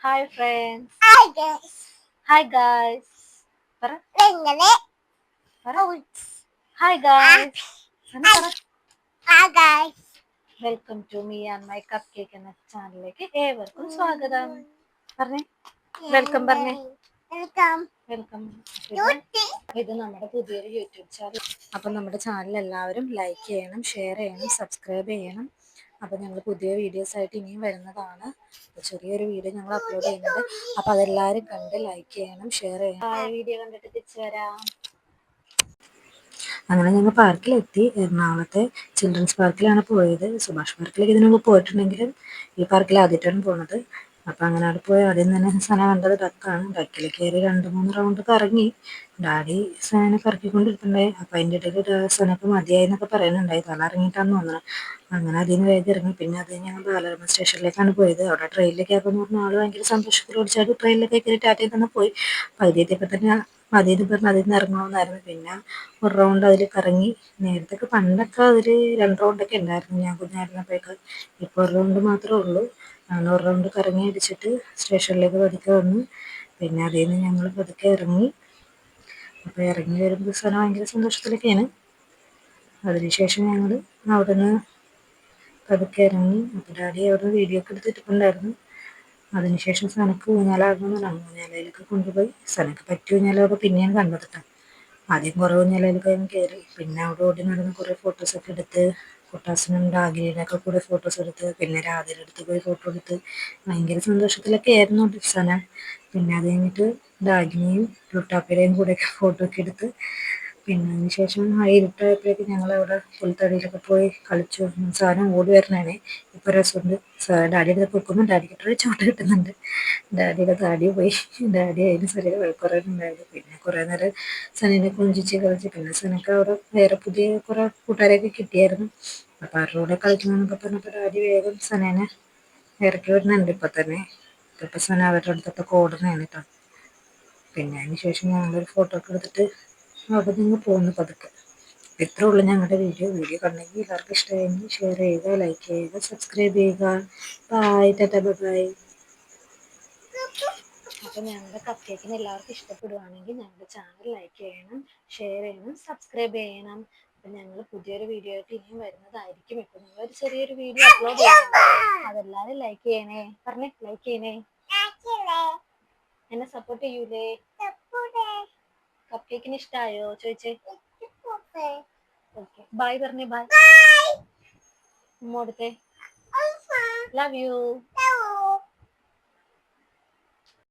Hi friends. Hi guys. Hi guys. പറ നിങ്ങളെ പറ ഹായ് ഗായ്സ്. പറ. Hi guys. Welcome to me and my cupcake എന്ന ചാനലിലേക്ക് ഏവർക്കും സ്വാഗതം. പറഞ്ഞേ വെൽക്കം പറഞ്ഞേ. Welcome. വെൽക്കം. Tutti. ഇത് നമ്മുടെ പുതിയൊരു യൂട്യൂബ് ചാനൽ. അപ്പം നമ്മുടെ ചാനൽ എല്ലാവരും ലൈക്ക് ചെയ്യണം, ഷെയർ ചെയ്യണം, സബ്സ്ക്രൈബ് ചെയ്യണം. അപ്പോൾ ഞങ്ങൾ പുതിയ വീഡിയോസ് ആയിട്ട് ഇനിയും വരുന്നതാണ്. അപ്പോൾ ചെറിയൊരു വീഡിയോ ഞങ്ങൾ അപ്ലോഡ് ചെയ്യുന്നുണ്ട്. അപ്പോൾ അതെല്ലാവരും കണ്ട് ലൈക്ക് ചെയ്യണം, ഷെയർ ചെയ്യണം. വീഡിയോ കണ്ടിട്ട് തിരിച്ചു വരാം. അങ്ങനെ ഞങ്ങൾ പാർക്കിലെത്തി. എറണാകുളത്തെ ചിൽഡ്രൻസ് പാർക്കിലാണ് പോയത്. സുഭാഷ് പാർക്കിലേക്ക് ഇതിനു മുമ്പ് പോയിട്ടുണ്ടെങ്കിലും ഈ പാർക്കിൽ ആദ്യമായിട്ടാണ് പോണത്. അപ്പം അങ്ങനെ അവിടെ പോയി ആദ്യം തന്നെ സന കണ്ടത് ഡക്കാണ്. ഡക്കിൽ കയറി 2-3 റൗണ്ട് കറങ്ങി. ഡാഡി സനനെ കറക്കിക്കൊണ്ടിരിക്കുന്നുണ്ടായി. അപ്പം അതിൻ്റെ ഇടയിൽ സനക്ക് മതിയായി എന്നൊക്കെ പറയുന്നുണ്ടായി. തല ഇറങ്ങിയിട്ടാന്ന് തോന്നുന്നത്. അങ്ങനെ അതിന് വേഗം ഇറങ്ങി. പിന്നെ അത് ഞങ്ങൾ ബാലരമ സ്റ്റേഷനിലേക്കാണ് പോയത്. അവിടെ ട്രെയിനിലേക്ക് ആക്കുമെന്ന് പറഞ്ഞാൽ ആൾ ഭയങ്കര സന്തോഷത്തോട് ചാടി ട്രെയിനിലേക്ക് കയറി ടാറ്റയിൽ തന്നെ പോയി. പകുതി എത്തിയപ്പോൾ തന്നെ മതിയെന്ന് പറഞ്ഞ് അതിൽ നിന്ന് ഇറങ്ങണമെന്നായിരുന്നു. പിന്നെ ഒരു റൗണ്ട് അതിൽ കറങ്ങി. നേരത്തെ പണ്ടൊക്കെ അതിൽ 2 റൗണ്ടൊക്കെ ഉണ്ടായിരുന്നു ഞാൻ കുഞ്ഞായിരുന്നപ്പോഴേക്ക്. ഇപ്പോൾ ഒരു റൗണ്ട് മാത്രമേ ഉള്ളൂ. അങ്ങനെ ഒരു റൗണ്ട് കറങ്ങി അടിച്ചിട്ട് സ്റ്റേഷനിലേക്ക് പതുക്കെ വന്നു. പിന്നെ അതിൽ നിന്ന് ഞങ്ങൾ പതുക്കെ ഇറങ്ങി. അപ്പോൾ ഇറങ്ങി വരുമ്പോൾ സന ഭയങ്കര സന്തോഷത്തിലൊക്കെയാണ്. അതിനുശേഷം ഞങ്ങൾ അവിടെ നിന്ന് പതുക്കെ ഇറങ്ങി. അപ്പോൾ ഡാഡി അവിടെ വീഡിയോ ഒക്കെ എടുത്തിട്ടുണ്ടായിരുന്നു. അതിനുശേഷം സനക്ക് ഊഞ്ഞാലാടണമെന്ന് പറഞ്ഞു. ഊഞ്ഞാലയിലൊക്കെ കൊണ്ടുപോയി. സനക്ക് പറ്റിയ ഊഞ്ഞാലൊക്കെ പിന്നെയാണ് കണ്ടത് കേട്ടോ. ആദ്യം കുറേ ഊഞ്ഞാലയിലൊക്കെ കയറി. പിന്നെ അവിടെ ഓടി നടന്ന് കുറേ ഫോട്ടോസൊക്കെ എടുത്ത്. കുട്ടാസനും ഡാഗിനിയുടെ ഒക്കെ കൂടെ ഫോട്ടോസ് എടുത്ത്. പിന്നെ രാധയുടെ അടുത്ത് പോയി ഫോട്ടോ എടുത്ത്. ഭയങ്കര സന്തോഷത്തിലൊക്കെ ആയിരുന്നു സന. പിന്നെ അത് കഴിഞ്ഞിട്ട് ഡാഗിനിയും ലുട്ടാപ്പിയുടെയും കൂടെയൊക്കെ ഫോട്ടോ ഒക്കെ എടുത്ത്. പിന്നെ അതിന് ശേഷം ഇരുട്ടായപ്പോഴേക്ക് ഞങ്ങളവിടെ പുൽത്തടിയിലൊക്കെ പോയി കളിച്ചു. സാധനം ഓടി വരണേ. ഇപ്പോൾ രസമുണ്ട്. ഡാഡിയുടെ അടുത്ത് പൊക്കുമ്പോൾ ഡാഡിക്ക് ഇട്ടൊരു ചോട്ട് കിട്ടുന്നുണ്ട്. ഡാഡിയുടെ താടി പോയി. ഡാഡി അതിന് ചെറിയ കുറേ ഉണ്ടായിരുന്നു. പിന്നെ കുറേ നേരം സനീനെ കൊഞ്ചിച്ച് കളിച്ച്. പിന്നെ സനക്ക് അവിടെ വേറെ പുതിയ കുറേ കൂട്ടുകാരെയൊക്കെ കിട്ടിയായിരുന്നു. അപ്പോൾ അവരുടെ കൂടെ കളിക്കണമെന്നൊക്കെ പറഞ്ഞപ്പോൾ ഡാഡി വേഗം സനേനെ ഇറക്കി വരുന്നുണ്ട് ഇപ്പം തന്നെ. ഇപ്പം സന അവരുടെ അടുത്തൊക്കെ ഓടുന്നതാണ് കേട്ടോ. പിന്നെ അതിന് ശേഷം ഞങ്ങളൊരു ഫോട്ടോ ഒക്കെ എടുത്തിട്ട് അവിടെ നിന്ന് പോകുന്നു പതുക്കെ. ഇത്രേ ഉള്ളൂ ഞങ്ങളുടെ വീഡിയോ കണ്ടെങ്കിൽ എല്ലാവർക്കും ഇഷ്ടമായെങ്കിൽ ഷെയർ ചെയ്യുക, ലൈക്ക് ചെയ്യുക, സബ്സ്ക്രൈബ് ചെയ്യുക. ബൈ, ടാറ്റാ, ബൈ. അപ്പോൾ ഞങ്ങളുടെ കപ്പ് കേക്കിന് എല്ലാവർക്കും ഇഷ്ടപ്പെടുവാണെങ്കിൽ ഞങ്ങളുടെ ചാനൽ ലൈക്ക് ചെയ്യണം, ഷെയർ ചെയ്യണം, സബ്സ്ക്രൈബ് ചെയ്യണം. അപ്പം ഞങ്ങൾ പുതിയൊരു വീഡിയോ ആയിട്ട് ഇനിയും വരുന്നതായിരിക്കും. ഇപ്പം ഞങ്ങളൊരു ചെറിയൊരു വീഡിയോ അപ്ലോഡ് ചെയ്യുന്നുണ്ട്. അതെല്ലാവരും ലൈക്ക് ചെയ്യണേ. പറഞ്ഞേ ലൈക്ക് ചെയ്യണേ. എന്നെ സപ്പോർട്ട് ചെയ്യൂലേ? കപ്പ് കേക്കിന് ഇഷ്ടമായോ ചോദിച്ചേ. ഓക്കെ ബൈ പറഞ്ഞേ. ബൈ. ഉമ്മ കൊടുത്തേ. Love you.